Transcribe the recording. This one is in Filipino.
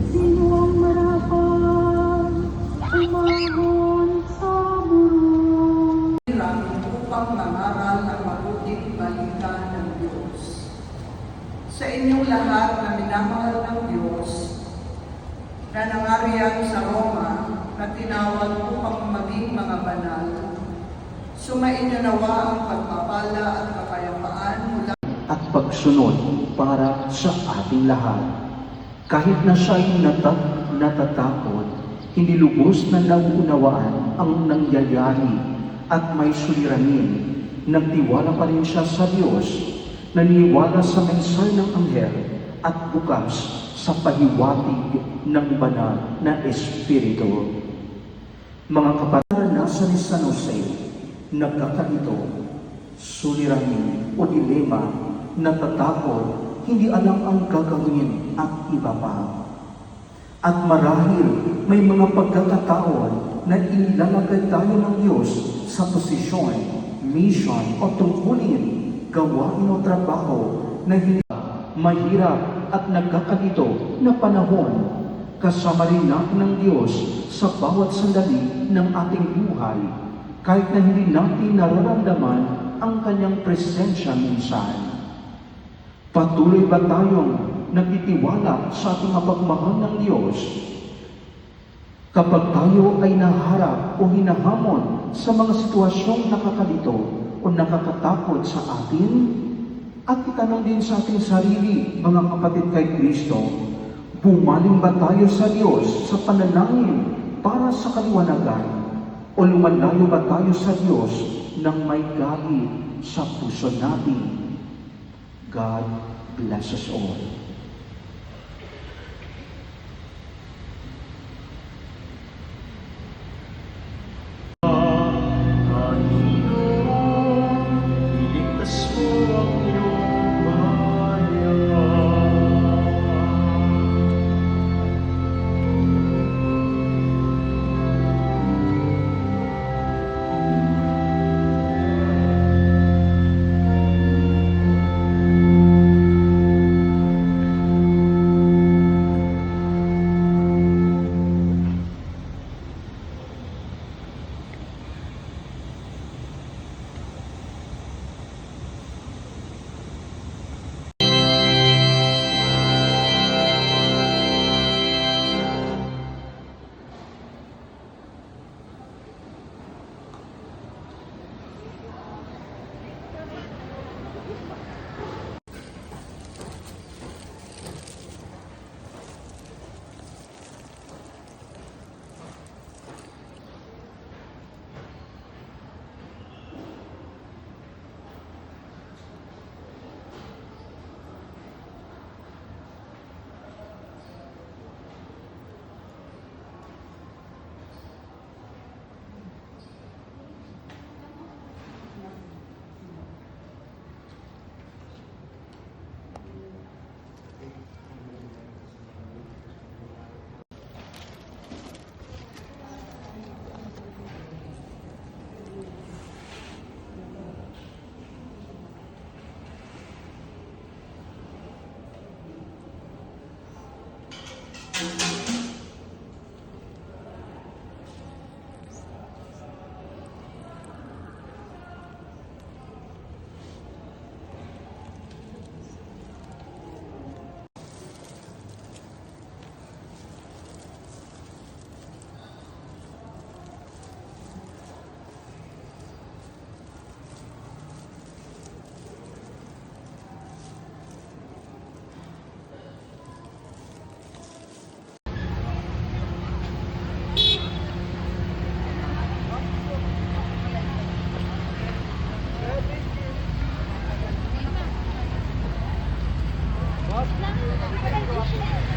Sino ang marapat umahon sa burong? Upang mangaral ng mabuting balita ng Diyos. Sa inyong lahat na minamahal ng Diyos, na nangarihan sa Roma, na tinawag upang maging mga banal, sumainyo nawa ang pagpapala at kapayapaan mula at pagsunod para sa ating lahat. Kahit na siya'y natatakot, hindi lubos na nauunawaan ang nangyayari at may suliranin. Nagtiwala pa rin siya sa Diyos, naniniwala sa mensahe ng anghel at bukas sa pahiwatig ng banal na Espiritu. Mga kapatid, nasa ni San Jose, nagkakalito, suliranin o dilema, natatakot, hindi alam ang gagawin at iba pa. At marahil may mga pagkakataon na ilalagay tayo ng Diyos sa posisyon, mission o tungkulin, gawain o trabaho na hindi mahirap at nagkakalito na panahon. Kasama rin natin ng Diyos sa bawat sandali ng ating buhay, kahit na hindi natin nararamdaman ang kanyang presensya minsan. Patuloy ba tayong nagtitiwala sa ating mapagmahal ng Diyos? Kapag tayo ay naharap o hinahamon sa mga sitwasyong nakakalito o nakakatakot sa atin, at itanong din sa ating sarili, mga kapatid kay Kristo, bumaling ba tayo sa Diyos sa panalangin para sa kaliwanagan? O lumalayo ba tayo sa Diyos nang may galit sa puso natin? God bless us all. Lang,